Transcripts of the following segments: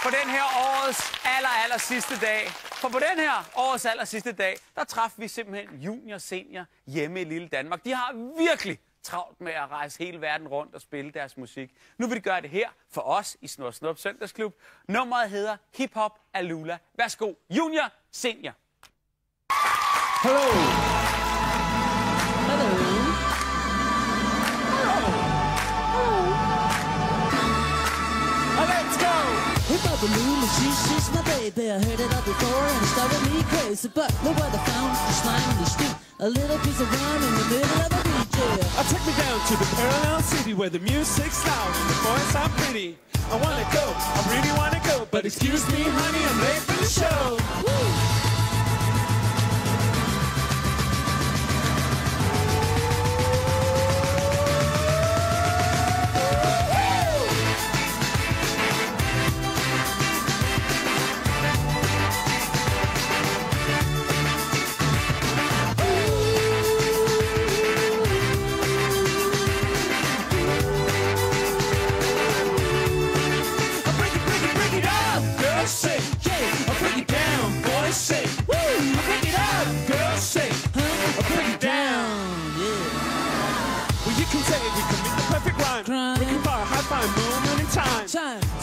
på den her årets aller sidste dag. For på den her årets aller sidste dag, der traf vi simpelthen junior senior hjemme i lille Danmark. De har virkelig travlt med at rejse hele verden rundt og spille deres musik. Nu vil de gøre det her for os i Snor Snup Søndagsklub. Nummeret hedder Hip Hop Alula. Værsgo, junior senior. Hello. Hello. Let's go! Hip Hop Alula, she's my baby. I heard it all before and it started me crazy. But no other found just lying in the street. A little piece of rhyme in the middle of a beat, yeah. Take me down to the parallel city where the music's loud and the boys are pretty. I wanna go, I really wanna go, but excuse me, honey, I'm late for the show. Woo!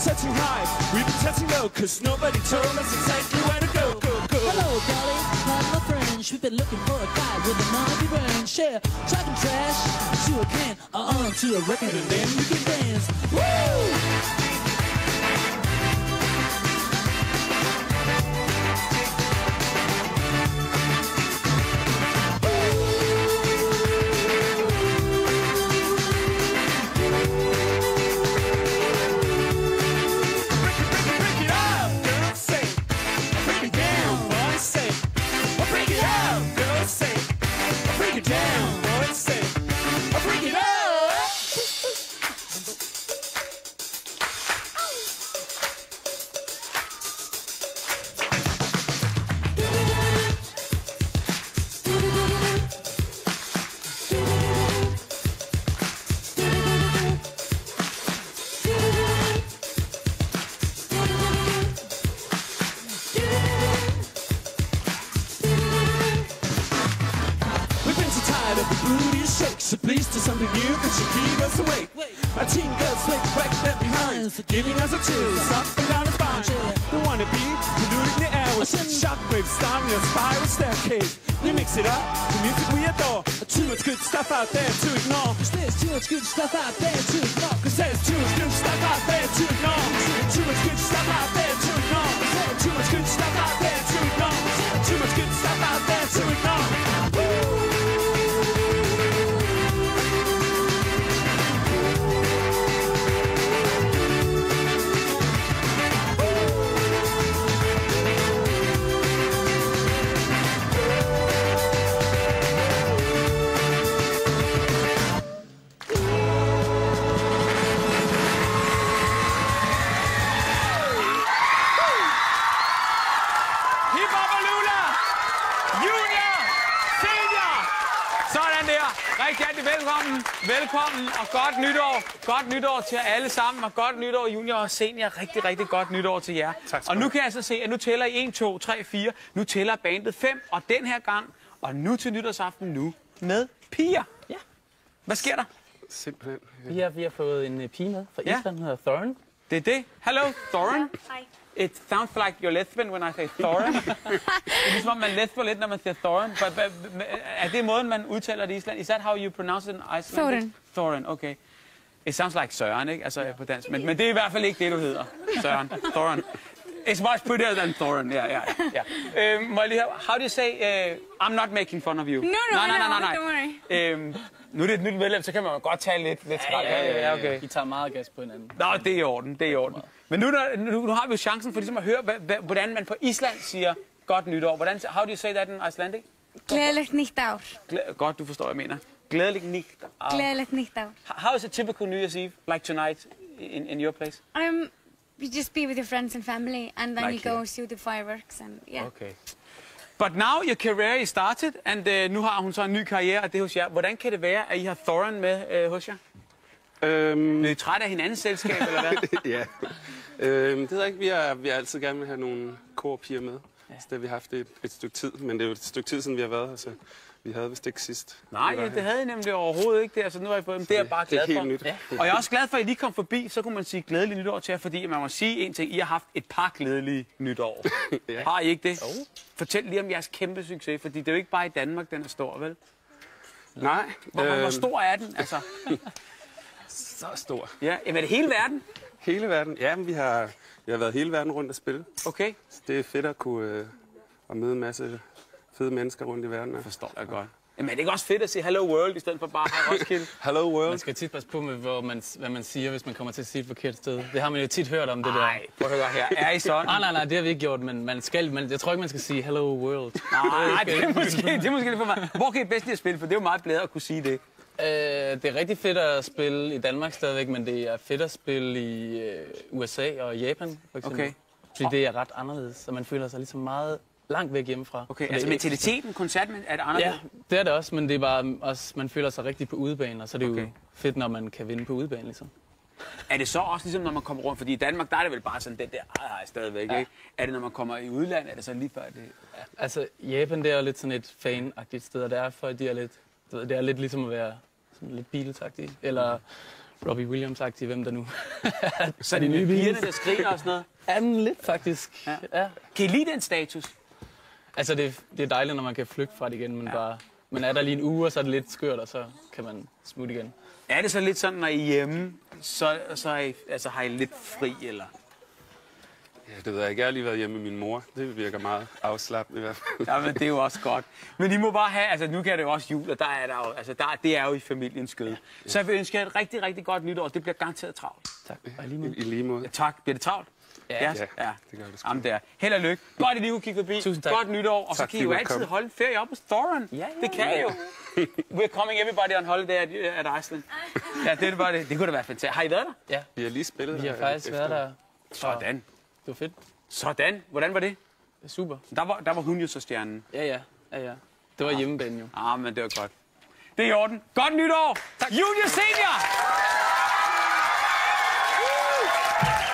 Touching high, we've been touching low, cause nobody told us exactly where to go, go. Hello, Dolly, hi, my friends. We've been looking for a guy with a mighty range. Yeah, talking trash to a can or onto a record, and then we can dance. Woo! So please do something new that should keep us awake. My teen girls slick back left behind, giving us a chill up and down the spine. The wannabe, polluting the air with shockwaves starting a spiral staircase. We mix it up, the music we adore. Too much good stuff out there to ignore. Cause there's too much good stuff out there to ignore. Cause there's too much good stuff out there to ignore. Too much good stuff out there to ignore. Too much good stuff out there to ignore. Too much good stuff out there to ignore. Velkommen og godt nytår. Godt nytår til jer alle sammen, og godt nytår junior og senior. Rigtig godt nytår til jer. Og nu kan jeg så se, at nu tæller I 1, 2, 3, 4. Nu tæller bandet 5, og den her gang, og nu til nytårsaften nu med piger. Ja. Hvad sker der? Simpelthen. Vi har fået en pige med fra Island, der hedder Thorin. Det er det. Hello, Thorin. Hej. It sounds like you're lesbian when I say Thorin. Det er ligesom, at man lesber lidt, når man siger Thorin. Er det måden, man udtaler det i Island? Is that how you pronounce it in Iceland? Thorin. Thorin, okay. It sounds like Søren, ikke? Altså på dansk. Men det er i hvert fald ikke det, du hedder. Søren. Thorin. It's much prettier than Thorin. Ja. Må jeg lige høre, how do you say, I'm not making fun of you? No, don't worry. Nu er det et nyt medlem, så kan man jo godt tale lidt træt. Ja, okay. I tager meget gas på hinanden. Nå, det er i orden, det er i orden. Men nu har vi jo chancen for ligesom at høre, hvordan man på Island siger godt nytår. How do you say that in Icelandic? Glædelig nytår. Godt, du forstår, hvad jeg mener. Glædelig nytår. Glædelig nytår. How is a typical New Year's Eve, like tonight, in your place? You just be with your friends and family, and then Like you go see the fireworks, and yeah. Okay. But now your career is started, and nu har hun så en ny karriere, og det er hos jer. Hvordan kan det være, at I har Thorin med hos jer? Er I træt af hinandens selskab, eller hvad? Ja. Det ved jeg ikke. Vi har altid gerne vil have nogle korpiger med. Ja. Så det har vi haft et stykke tid, men det er jo et stykke tid, siden vi har været her, så vi havde vist ikke sidst. Nej, det havde I nemlig overhovedet ikke. Det, altså, nu har I fået dem. Det er jeg bare glad for. Det er helt nyt. Ja. Og jeg er også glad for, at I lige kom forbi. Så kunne man sige glædelig nytår til jer, fordi man må sige en ting. I har haft et par glædelige nytår. Ja. Har I ikke det? Fortæl lige om jeres kæmpe succes, fordi det er jo ikke bare i Danmark, den er stor, vel? Nej. Hvor stor er den? Altså... Så stor. Ja, jamen er det hele verden? Hele verden? Ja, men vi har været hele verden rundt at spille. Okay. Så det er fedt at kunne at møde en masse fede mennesker rundt i verden. Jeg forstår jeg godt. Jamen er det ikke også fedt at sige Hello World, i stedet for bare Hej Roskilde? Hello World. Man skal tit passe på med, hvad man siger, hvis man kommer til at sige et forkert sted. Det har man jo tit hørt om, det der. Nej, prøv at høre her. Er I sådan? Nej, det har vi ikke gjort, men jeg tror ikke, man skal sige Hello World. Nej, det er måske lidt for mig. Hvor kan I bedst lide at spille? For det er jo meget bedre at kunne sige det. Det er rigtig fedt at spille i Danmark stadigvæk, men det er fedt at spille i USA og Japan, for eksempel. Okay. Fordi det er ret anderledes, så man føler sig ligesom meget langt væk hjemmefra. Okay, altså mentaliteten, koncerten, er det anderledes? Ja, det er det også, men det er bare også, man føler sig rigtig på udebane, og så er det jo fedt, når man kan vinde på udebane, ligesom. Er det så også ligesom, når man kommer rundt? Fordi i Danmark, der er det vel bare sådan den der stadigvæk, ikke? Er det, når man kommer i udlandet, er det så lige før det... Ja. Altså, Japan, det er lidt sådan et fan-agtigt sted, og derfor de er lidt... Det er lidt ligesom at være sådan lidt Beatles-agtig, eller Robbie Williams-agtig, hvem der nu så de nye pigerne, der skriger og sådan noget? Ja, lidt faktisk. Ja. Kan I lide den status? Altså, det er dejligt, når man kan flygte fra det igen, men bare... Man er der lige en uge, og så er det lidt skørt, og så kan man smutte igen. Er det så lidt sådan, når I er hjemme, så har I lidt fri, eller? Ja, det ved jeg ikke. Jeg har lige været hjemme med min mor. Det virker meget afslappende i hvert fald. Ja, men det er jo også godt. Men I må bare have, altså nu kan det jo også jul, og det er jo i familiens skød. Ja. Så jeg vil ønske jer et rigtig, rigtig godt nytår. Det bliver garanteret travlt. Tak. I lige måde. Ja, tak. Bliver det travlt? Ja, det gør det sgu. Jamen, det er. Held og lykke. Godt, at I lige kunne kigge forbi. Tusind tak. Godt nytår. Og så tak, kan I jo altid holde ferie op hos Thoran. Ja. Det kan I jo. We're coming everybody on holiday at Iceland. Ja, det er bare det. Det kunne da være fantastisk. Har I været der? Ja. Vi har lige spillet. Vi har faktisk været der. Sådan. Det var fedt. Sådan. Hvordan var det? Super. Der var hun jo så stjernen. Ja. Det var hjemmebane jo. Men det var godt. Det er i orden. Godt nytår! Tak. Junior Senior!